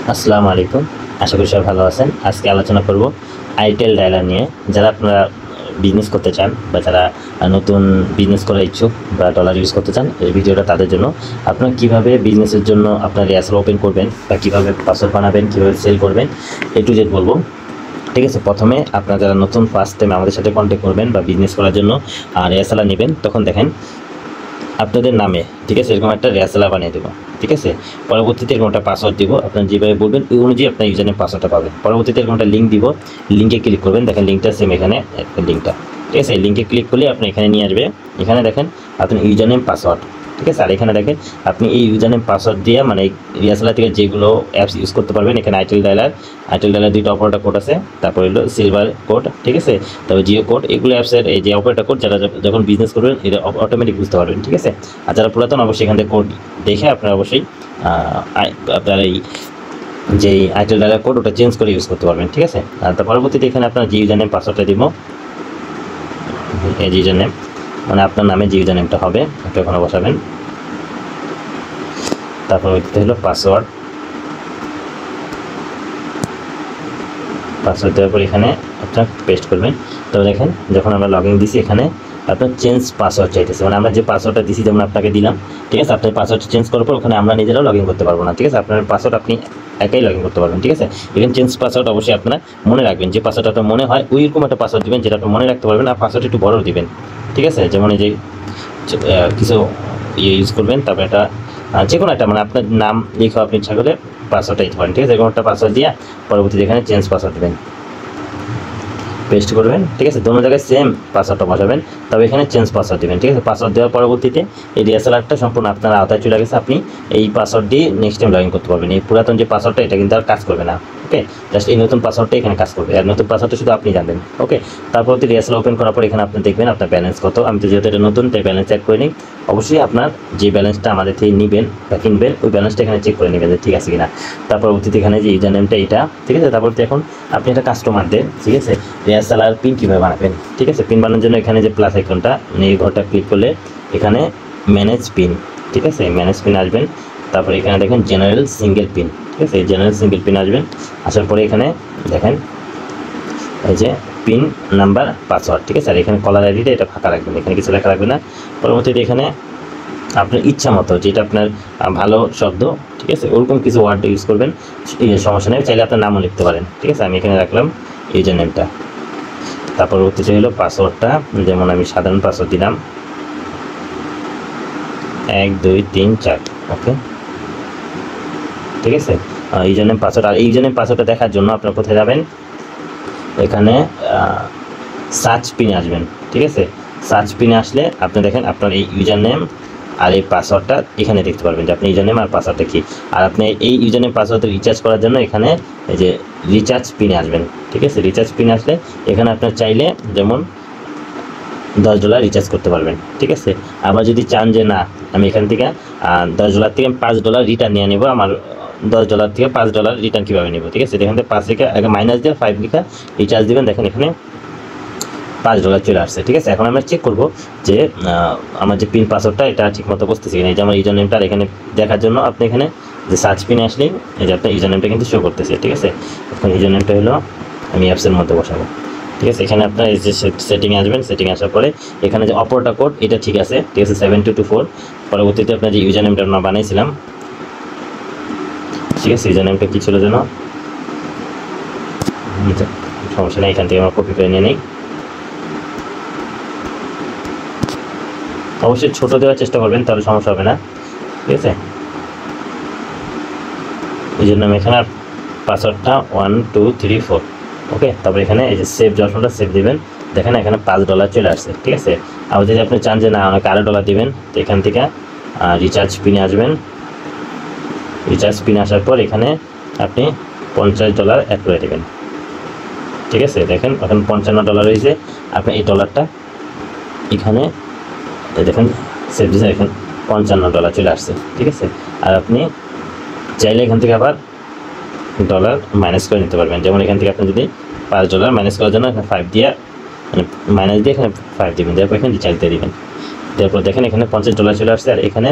আসসালামু আলাইকুম। আশা করি সবাই ভালো আছেন। আজকে আলোচনা করব আইটেল ডায়ালার নিয়ে। যারা আপনারা বিজনেস করতে চান বা যারা নতুন বিজনেস করার ইচ্ছুক বা ডলার ইউজ করতে চান, এই ভিডিওটা তাদের জন্য। আপনারা কীভাবে বিজনেসের জন্য আপনার রিহার্সাল ওপেন করবেন বা কীভাবে পাসওয়ার্ড বানাবেন, কীভাবে সেল করবেন, টু জেড বলবো। ঠিক আছে, প্রথমে আপনারা যারা নতুন ফার্স্ট টাইম আমাদের সাথে কন্ট্যাক্ট করবেন বা বিজনেস করার জন্য রিহার্সাল নেবেন, তখন দেখেন আপনাদের নামে, ঠিক আছে, এরকম একটা রিহার্সাল বানিয়ে দেবো। ঠিক আছে, পরবর্তীতে এরকম একটা পাসওয়ার্ড দিব, আপনার যেভাবে বলবেন ওই অনুযায়ী আপনার ইউজারনেম পাসওয়ার্ডটা পাবেন। পরবর্তীতে এরকম একটা লিঙ্ক দিব, লিঙ্কে ক্লিক করবেন, দেখেন লিঙ্কটা সেম এখানে লিঙ্কটা। ঠিক আছে, লিঙ্কে ক্লিক করলে আপনি এখানে নিয়ে আসবে। এখানে দেখেন আপনার ইউজারনেম পাসওয়ার্ড। ঠিক আছে, আর এখানে দেখেন আপনি এই ইউজারনেম পাসওয়ার্ড দিয়ে মানে রিহার্সালার থেকে যেগুলো অ্যাপস ইউজ করতে পারবেন, এখানে আইটেল ডায়ালার দুইটা অপারেটর কোড আছে, তারপর হলো সিলভার কোড, ঠিক আছে, তারপর জিও কোড, এগুলো অ্যাপসের এই যে অপারেটর কোড যারা যখন বিজনেস করবেন এটা অটোমেটিক বুঝতে পারবেন। ঠিক আছে, আর যারা পুরাতন অবশ্যই এখান থেকে কোড দেখে আপনারা অবশ্যই আপনার এই যে আইটেল ডায়ালার কোড ওটা চেঞ্জ করে ইউজ করতে পারবেন। ঠিক আছে, আর তার পরবর্তীতে এখানে আপনার যে ইউজারনেম পাসওয়ার্ডটা দিব, এই যে ইউজারনেম মানে আপনার নামে যে ইউজারনেমটা হবে ওটা ওখানে বসাবেন। তারপর ওইটা হলো পাসওয়ার্ড দেওয়ার পর এখানে আপনার পেস্ট করবেন। তবে দেখেন যখন আমরা লগ ইন দিছি এখানে আপনার চেঞ্জ পাসওয়ার্ড চাইতেছে, মানে আমরা যে পাসওয়ার্ডটা দিছি যেমন আপনাকে দিলাম, ঠিক আছে, আপনার পাসওয়ার্ড চেঞ্জ করার পর ওখানে আমরা নিজেরাও লগ ইন করতে পারবো না। ঠিক আছে, আপনার পাসওয়ার্ড আপনি একাই লগ ইন করতে পারবেন। ঠিক আছে, এখানে চেঞ্জ পাসওয়ার্ড অবশ্যই আপনারা মনে রাখবেন, যে পাসওয়ার্ড আপনার মনে হয় ওইরকম একটা পাসওয়ার্ড দিবেন যেটা আপনি মনে রাখতে পারবেন, আর পাসওয়ার্ড একটু বড় দিবেন। ঠিক আছে, যেমন এই যে কিছু ইউজ করবেন, তারপরে একটা যে কোনো একটা মানে আপনার নাম লিখে আপনি ইচ্ছা করলে পাসওয়ার্ডটা দিতে পারেন। ঠিক আছে, এরকম একটা পাসওয়ার্ড দিয়ে পরবর্তীতে এখানে চেঞ্জ পাসওয়ার্ড দেবেন, পেস্ট করবেন। ঠিক আছে, দোনো জায়গায় সেম পাসওয়ার্ডটা বসাবেন, তবে এখানে চেঞ্জ পাসওয়ার্ড দেবেন। ঠিক আছে, পাসওয়ার্ড দেওয়ার পরবর্তীতে এই ডিএসএলআরটা সম্পূর্ণ আপনার আওতায় চলে গেছে। আপনি এই পাসওয়ার্ড দিয়ে নেক্সট টাইম লগ ইন করতে পারবেন। এই পুরাতন যে পাসওয়ার্ডটা এটা কিন্তু আর কাজ করবে না। ওকে, জাস্ট এই নতুন পাসওয়ার্ডটা এখানে কাজ করবে, আর নতুন পাসওয়ার্ডটা শুধু আপনি জানবেন। ওকে, তারপর ডিএসএল ওপেন করার পর এখানে আপনি দেখবেন আপনার ব্যালেন্স কত। আমি তো যেহেতু এটা নতুন তাই ব্যালেন্স চেক করে নিই। অবশ্যই আপনার যে ব্যালেন্সটা আমাদের থেকে নেবেন বা কিনবেন ওই ব্যালেন্সটা এখানে চেক করে নেবেন যে ঠিক আছে কিনা। তারপর পরবর্তীতে এখানে যে ইউজার নেমটা এটা, ঠিক আছে, তারপর এখন আপনি একটা কাস্টমারদের, ঠিক আছে, রিহার্সালার পিন কীভাবে বানাবেন। ঠিক আছে, পিন বানানোর জন্য এখানে যে প্লাস আইকনটা এই ঘরটা ক্লিক করলে এখানে ম্যানেজ পিন, ঠিক আছে, ম্যানেজ পিন আসবেন। তারপরে এখানে দেখেন জেনারেল সিঙ্গেল পিন, ঠিক আছে, জেনারেল সিঙ্গেল পিন আসবেন। আসার পরে এখানে দেখেন এই যে পিন নাম্বার পাসওয়ার্ড, ঠিক আছে, আর এখানে কলার আইডিটা এটা ফাঁকা রাখবেন, এখানে কিছু লেখা রাখবেন না। পরবর্তীতে এখানে আপনার ইচ্ছা মতো যেটা আপনার ভালো শব্দ, ঠিক আছে, ওরকম কিছু ওয়ার্ড ইউজ করবেন, সমস্যা নেই, চাইলে আপনার নামও লিখতে পারেন। ঠিক আছে, আমি এখানে রাখলাম ইউজার নেমটা। তারপর পরবর্তীতে হলো পাসওয়ার্ডটা, যেমন আমি সাধারণ পাসওয়ার্ড দিলাম 1 2 3 4। ওকে, ঠিক আছে, ইউজার নেম পাসওয়ার্ড। আর ইউজার নেম পাসওয়ার্ডটা দেখার জন্য আপনারা কোথায় যাবেন, এখানে সার্চ পিনে আসবেন। ঠিক আছে, সার্চ পিনে আসলে আপনি দেখেন আপনার এই ইউজার নেম আর এই পাসওয়ার্ডটা এখানে দেখতে পারবেন যে আপনি ইউজার নেম আর পাসওয়ার্ডটা কী। আর আপনি এই ইউজার নেম পাসওয়ার্ডটা রিচার্জ করার জন্য এখানে এই যে রিচার্জ পিনে আসবেন। ঠিক আছে, রিচার্জ পিনে আসলে এখানে আপনার চাইলে যেমন $10 রিচার্জ করতে পারবেন। ঠিক আছে, আবার যদি চান যে না আমি এখান থেকে $10 থেকে $5 রিটার্ন নিয়ে নেবো, আমার $10 থেকে $5 রিটার্ন কীভাবে নেব। ঠিক আছে, এখান থেকে 5 লিখা আগে মাইনাস দিয়ে 5 লিখা রিচার্জ দেবেন। দেখেন এখানে $5 চলে আসছে। ঠিক আছে, এখন আমরা চেক করব যে আমার যে পিন পাসওয়ার্ডটা এটা ঠিকমতো বসতেছে কিনা। এই যে আমার ইউজার নেমটা এখানে দেখার জন্য আপনি এখানে যে সার্চ পিনে আসলেই এই যে আপনার ইউজার নেমটা কিন্তু শো করতেছে। ঠিক আছে, এখন ইউজার নেমটা হলো আমি অ্যাপসের মধ্যে বসাবো। ঠিক আছে, এখানে আপনার এই যে সেটিংয়ে আসবেন, সেটিংয়ে আসার পরে এখানে যে অপারেটর কোড এটা ঠিক আছে। ঠিক আছে, 7224। পরবর্তীতে আপনার যে ইউজার নেমটা আমরা বানাইছিলাম, ঠিক আছে, ইউজার নেমটা কী ছিল যেন, সমস্যা নেই, এখান থেকে আমরা কপি করে নিয়ে নিই। অবশ্যই ছোটো দেওয়ার চেষ্টা করবেন, তাহলে সমস্যা হবে না। ঠিক আছে, এই জন্য আমি এখানে পাসওয়ার্ডটা 1 2 3 4। ওকে, তারপর এখানে এই যে সেভ যে অপশনটা সেভ দেবেন, দেখেন এখানে $5 চলে আসছে। ঠিক আছে, আর যদি আপনি চান যে না আমাকে আরও ডলার দেবেন, তো এখান থেকে রিচার্জ পিনে আসবেন। রিচার্জ পিনে আসার পর এখানে আপনি $50 অ্যাড করে দেবেন। ঠিক আছে, দেখেন এখন $55 হয়েছে। আপনি এই ডলারটা এখানে দেখেন সেভ দিয়েছে, এখন $55 চলে আসছে। ঠিক আছে, আর আপনি চাইলে এখান থেকে আবার ডলার মাইনাস করে নিতে পারবেন। যেমন এখান থেকে আপনি যদি $5 মাইনাস করার জন্য এখানে 5 দিয়ে মানে মাইনাস দিয়ে এখানে 5 দেবেন, তারপর এখানে রিচার্জ দিয়ে দেবেন। তারপর দেখেন এখানে $50 চলে আসছে। আর এখানে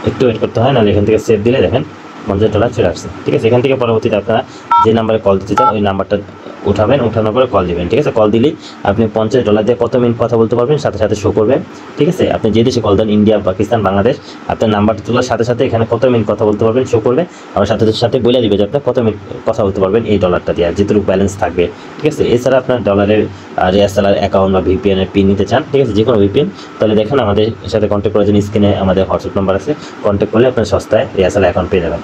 একটু ওয়েট করতে হয়, নাহলে এখান থেকে সেভ দিলে দেখেন $50 চলে আসছে। ঠিক আছে, এখান থেকে পরবর্তীতে আপনারা যে নাম্বারে কল দিতে চান ওই নাম্বারটা উঠাবেন, উঠানোর পরে কল দিবেন। ঠিক আছে, কল দিলেই আপনি $50 দিয়ে কত মিনিট কথা বলতে পারবেন সাথে সাথে শো করবে। ঠিক আছে, আপনি যে দেশে কল দেন, ইন্ডিয়া, পাকিস্তান, বাংলাদেশ, আপনার নাম্বারটা তোলার সাথে সাথে এখানে কত মিনিট কথা বলতে পারবেন শো করবে। আমার সাথে সাথে বলে দিবে যে আপনি কত মিনিট কথা বলতে পারবেন এই ডলারটা দিয়ে, যেটুকু ব্যালেন্স থাকবে। ঠিক আছে, এছাড়া আপনার ডলারের রিয়াসালার অ্যাকাউন্ট বা VPN এর পিন নিতে চান, ঠিক আছে, যে কোনো VPN, তাহলে দেখেন আমাদের সাথে কন্ট্যাক্ট করার জন্য স্ক্রিনে আমাদের হোয়াটসঅ্যাপ নাম্বার আছে, কন্ট্যাক্ট করলে আপনার সস্তায় রিয়াসালার অ্যাকাউন্ট পেয়ে যাবেন।